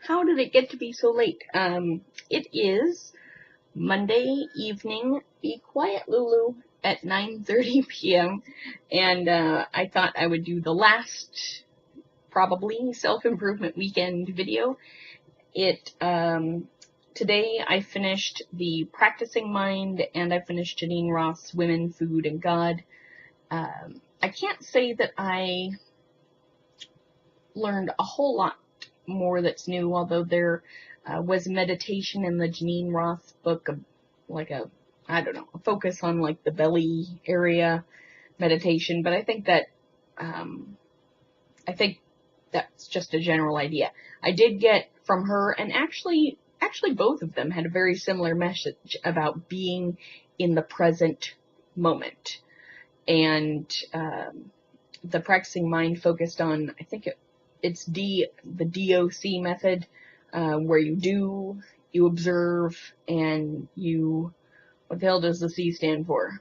How did it get to be so late? It is Monday evening, Be Quiet Lulu, at 9:30 p.m. And I thought I would do the last, probably, self-improvement weekend video. Today I finished the Practicing Mind, and I finished Janine Roth's Women, Food, and God. I can't say that I learned a whole lot more that's new, although there was meditation in the Janine Roth book, a focus on like the belly area meditation, but I think that's just a general idea. I did get from her, and actually both of them had a very similar message about being in the present moment. And the Practicing Mind focused on, I think it's the DOC method, where you observe, and what the hell does the C stand for?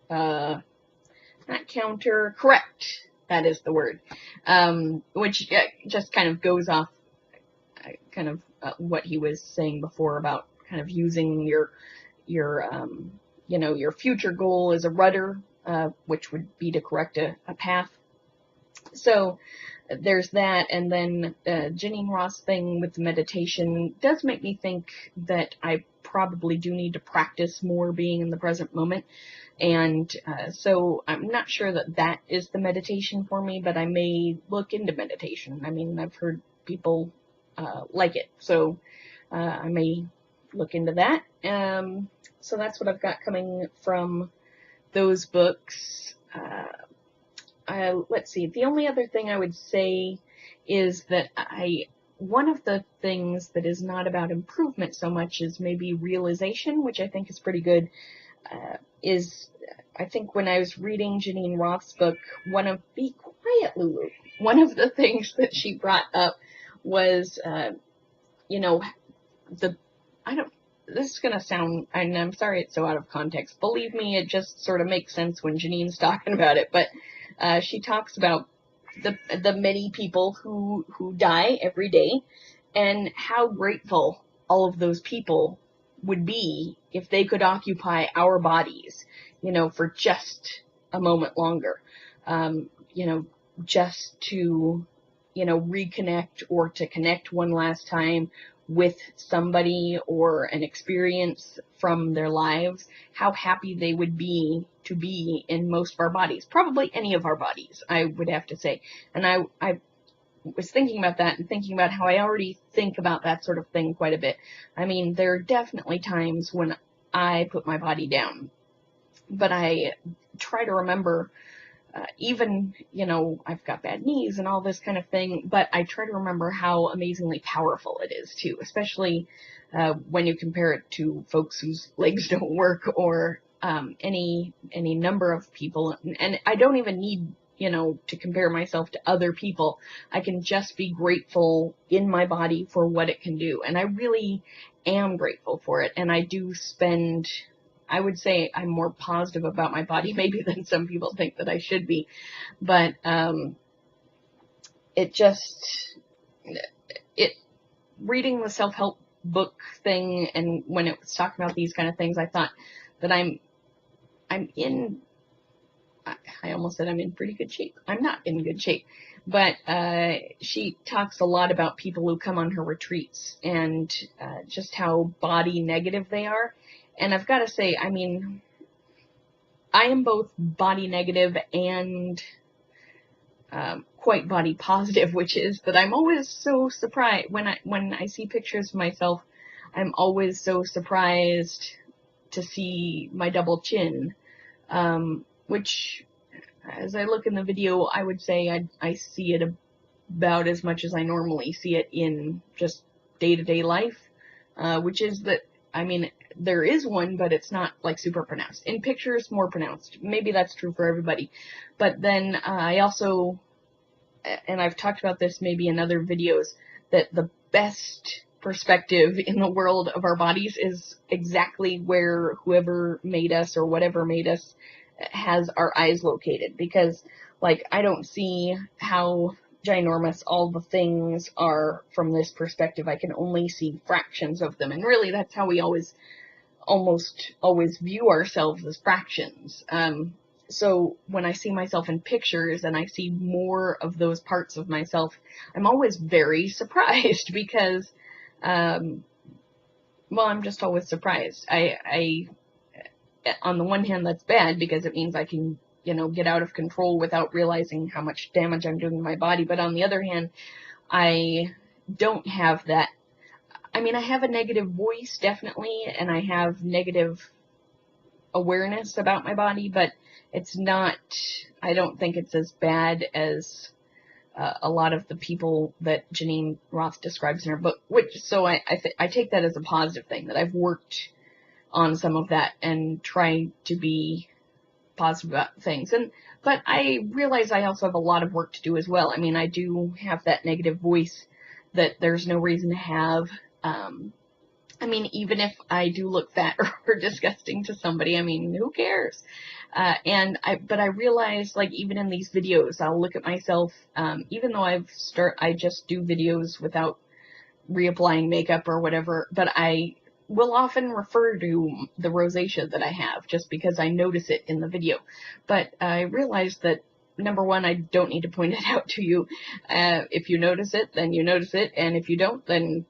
Not counter, correct. That is the word. Which just kind of goes off what he was saying before about kind of using your future goal as a rudder, which would be to correct a path. So there's that, and then Janine Roth's thing with the meditation does make me think that I probably do need to practice more being in the present moment, and so I'm not sure that is the meditation for me, but I may look into meditation. I mean, I've heard people like it, so I may look into that. So that's what I've got coming from those books. Let's see. The only other thing I would say is that one of the things that is not about improvement so much as maybe realization, which I think is pretty good, I think when I was reading Janine Roth's book, Be Quiet, Lulu, one of the things that she brought up was, this is going to sound, and I'm sorry it's so out of context. Believe me, it just sort of makes sense when Janine's talking about it, but she talks about the many people who die every day, and how grateful all of those people would be if they could occupy our bodies, for just a moment longer, just to, reconnect or to connect one last time with somebody or an experience from their lives, how happy they would be to be in most of our bodies, probably any of our bodies, I would have to say. And I was thinking about that and thinking about how I already think about that sort of thing quite a bit. I mean, there are definitely times when I put my body down, but I try to remember, even, I've got bad knees and all this kind of thing, but I try to remember how amazingly powerful it is too, especially when you compare it to folks whose legs don't work, or any number of people. And I don't even need, to compare myself to other people. I can just be grateful in my body for what it can do. And I really am grateful for it. And I would say I'm more positive about my body maybe than some people think that I should be. But reading the self-help book thing, and when it was talking about these kind of things, I thought that I almost said I'm in pretty good shape. I'm not in good shape. But she talks a lot about people who come on her retreats, and just how body negative they are. And I've got to say, I mean, I am both body negative and quite body positive, which is that I'm always so surprised when I see pictures of myself. I'm always so surprised to see my double chin, which, as I look in the video, I would say I see it about as much as I normally see it in just day-to-day life, which is that, I mean, there is one, but it's not like super pronounced. In pictures, more pronounced. Maybe that's true for everybody. But then I also, and I've talked about this maybe in other videos, that the best perspective in the world of our bodies is exactly where whoever made us or whatever made us has our eyes located. Because, like, I don't see how ginormous all the things are from this perspective. I can only see fractions of them. And really, that's how we almost always view ourselves, as fractions. So when I see myself in pictures and I see more of those parts of myself, I'm always very surprised because, I'm just always surprised. I on the one hand, that's bad because it means I can, get out of control without realizing how much damage I'm doing to my body. But on the other hand, I don't have that. I mean, I have a negative voice, definitely, and I have negative awareness about my body, but it's not, I don't think it's as bad as a lot of the people that Janine Roth describes in her book, so I take that as a positive thing, that I've worked on some of that and try to be positive about things. But I realize I also have a lot of work to do as well. I mean, I do have that negative voice that there's no reason to have. I mean, even if I do look fat or disgusting to somebody, I mean, who cares? But I realize, like, even in these videos, I'll look at myself, even though I just do videos without reapplying makeup or whatever, but I will often refer to the rosacea that I have just because I notice it in the video. But I realize that, number one, I don't need to point it out to you. If you notice it, then you notice it, and if you don't, then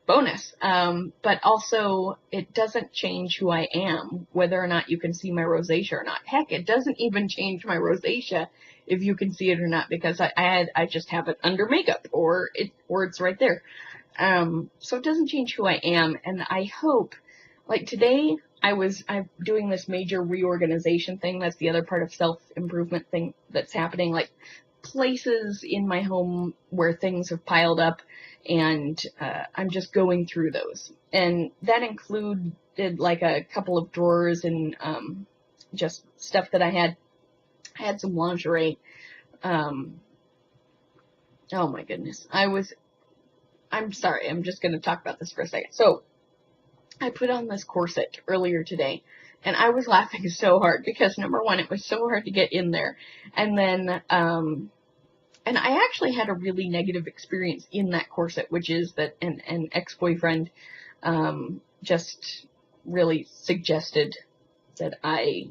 bonus. But also, it doesn't change who I am, whether or not you can see my rosacea or not. Heck, it doesn't even change my rosacea if you can see it or not, because I just have it under makeup, or it's right there. So it doesn't change who I am, and I hope, like today, I'm doing this major reorganization thing. That's the other part of self-improvement thing that's happening, like places in my home where things have piled up, and I'm just going through those. And that included like a couple of drawers and just stuff that I had. I had some lingerie. Oh my goodness. I'm sorry, I'm just going to talk about this for a second. So, I put on this corset earlier today, and I was laughing so hard because, number one, it was so hard to get in there. And then, and I actually had a really negative experience in that corset, which is that an ex-boyfriend just really suggested that I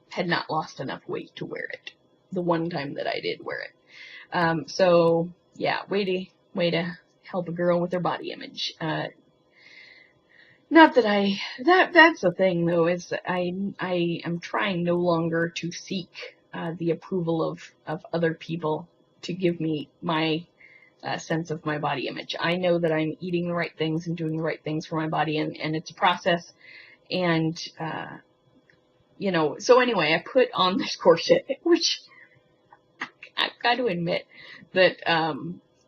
had not lost enough weight to wear it the one time that I did wear it. So, yeah, way to help a girl with her body image. Not that that's the thing though, is I am trying no longer to seek the approval of other people to give me my sense of my body image. I know that I'm eating the right things and doing the right things for my body, and it's a process. And so anyway, I put on this corset, which I've got to admit that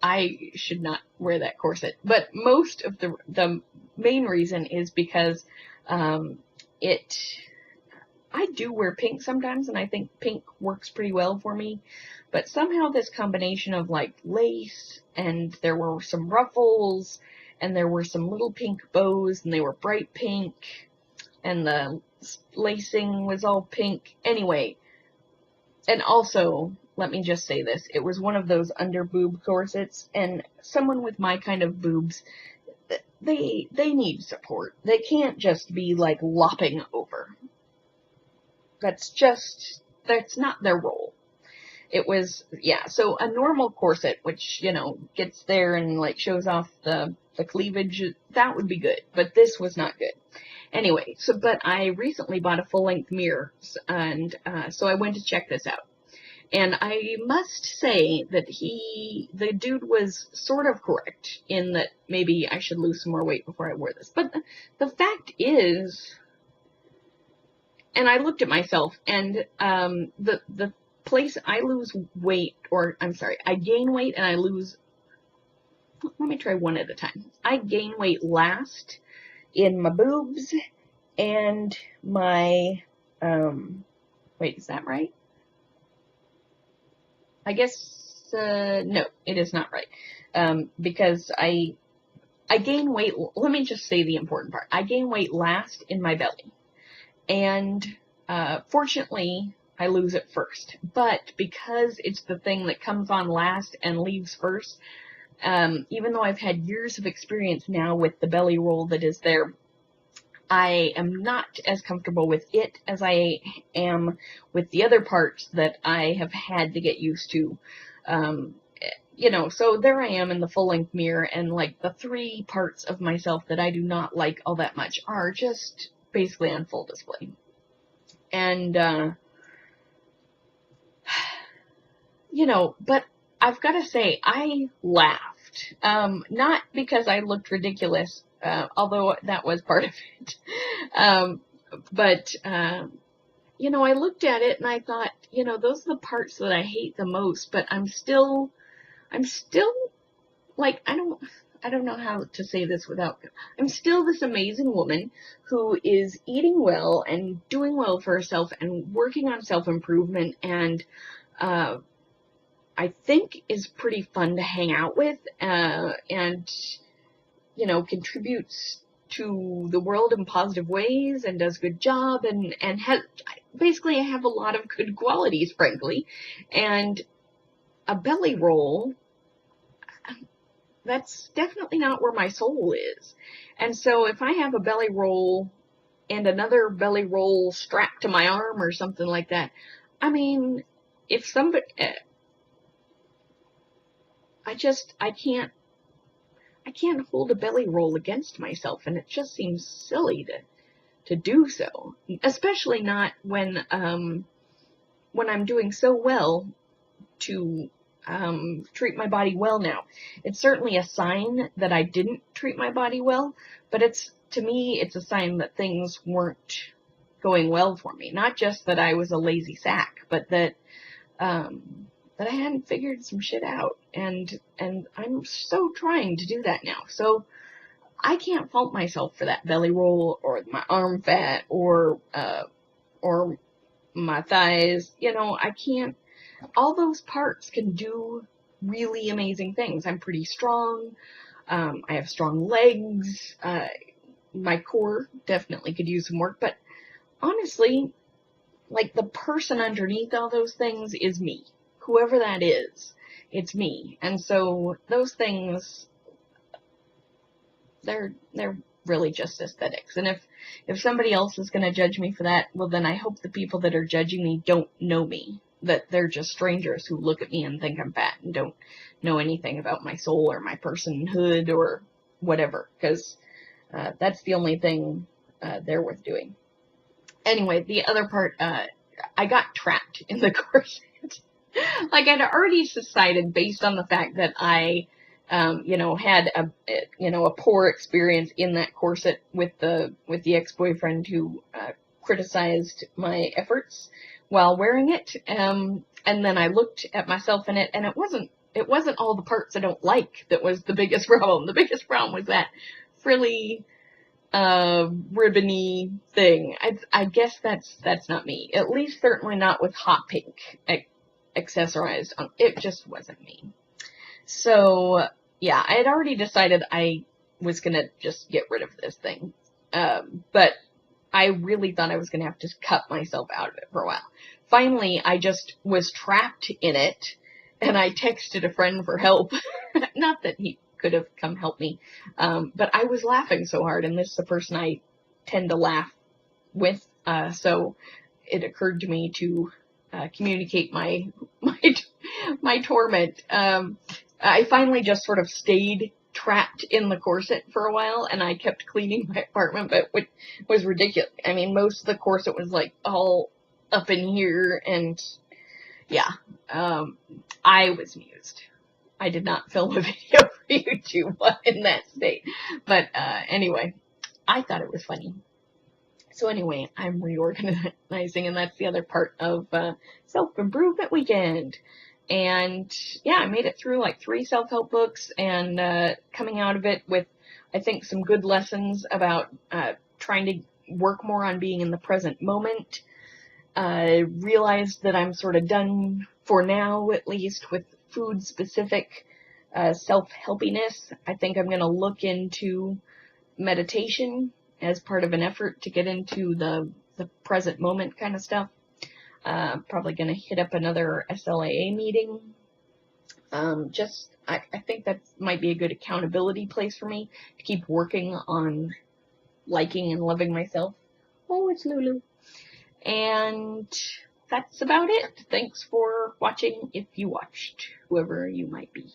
I should not wear that corset. But most of the main reason is because I do wear pink sometimes, and I think pink works pretty well for me. But somehow this combination of like lace, and there were some ruffles, and there were some little pink bows, and they were bright pink, and the lacing was all pink. Anyway, and also, let me just say this, it was one of those under boob corsets, and someone with my kind of boobs, they need support. They can't just be like lopping over. That's not their role. It was, so a normal corset, which, gets there and like shows off the cleavage, that would be good, but this was not good. Anyway, but I recently bought a full-length mirror, and so I went to check this out. And I must say that the dude was sort of correct in that maybe I should lose some more weight before I wear this. But the fact is, and I looked at myself, and the place I lose weight, I gain weight and I lose, let me try one at a time. I gain weight last in my boobs and my, wait, is that right? I guess, no, it is not right, because I gain weight, let me just say the important part. I gain weight last in my belly, and fortunately, I lose it first. But because it's the thing that comes on last and leaves first, even though I've had years of experience now with the belly roll that is there, I am not as comfortable with it as I am with the other parts that I have had to get used to. So there I am in the full-length mirror, and like the 3 parts of myself that I do not like all that much are just basically on full display. And, but I've got to say, I laughed. Not because I looked ridiculous, although that was part of it. But I looked at it and I thought, those are the parts that I hate the most, but I'm still like, I don't know how to say this I'm still this amazing woman who is eating well and doing well for herself and working on self-improvement, and, I think is pretty fun to hang out with, and, contributes to the world in positive ways and does a good job, and basically I have a lot of good qualities, frankly. And a belly roll, that's definitely not where my soul is. And so if I have a belly roll and another belly roll strapped to my arm or something like that, I mean, if somebody, I can't hold a belly roll against myself, and it just seems silly to do so, especially not when I'm doing so well to treat my body well now. It's certainly a sign that I didn't treat my body well, but to me, it's a sign that things weren't going well for me. Not just that I was a lazy sack, but that I hadn't figured some shit out, and I'm so trying to do that now. So I can't fault myself for that belly roll or my arm fat or my thighs. I can't. All those parts can do really amazing things. I'm pretty strong. I have strong legs. My core definitely could use some work, but honestly, like, the person underneath all those things is me. Whoever that is, it's me. And so those things, they're really just aesthetics. And if somebody else is going to judge me for that, well, then I hope the people that are judging me don't know me, that they're just strangers who look at me and think I'm fat and don't know anything about my soul or my personhood or whatever, because that's the only thing they're worth doing. Anyway, the other part, I got trapped in the corset. Like, I'd already decided, based on the fact that I, had a poor experience in that corset with the ex-boyfriend who criticized my efforts while wearing it. And then I looked at myself in it, and it wasn't all the parts I don't like that was the biggest problem. The biggest problem was that frilly, ribbony thing. I guess that's not me. At least certainly not with hot pink accessorized. It just wasn't me. So yeah, I had already decided I was gonna just get rid of this thing. But I really thought I was gonna have to cut myself out of it for a while. Finally, I just was trapped in it, and I texted a friend for help. Not that he could have come help me, but I was laughing so hard, and this is the person I tend to laugh with, so it occurred to me to communicate my torment. I finally just sort of stayed trapped in the corset for a while, and I kept cleaning my apartment, but it was ridiculous. I mean, most of the corset was like all up in here, and yeah, I was amused. I did not film a video for YouTube in that state, but anyway, I thought it was funny. So anyway, I'm reorganizing, and that's the other part of self-improvement weekend. And yeah, I made it through like 3 self-help books, and coming out of it with, I think, some good lessons about trying to work more on being in the present moment. I realized that I'm sort of done for now, at least, with food-specific self-helpiness. I think I'm going to look into meditation as part of an effort to get into the present moment kind of stuff. Probably going to hit up another SLAA meeting. I think that might be a good accountability place for me to keep working on liking and loving myself. Oh, it's Lulu. And that's about it. Thanks for watching, if you watched, whoever you might be.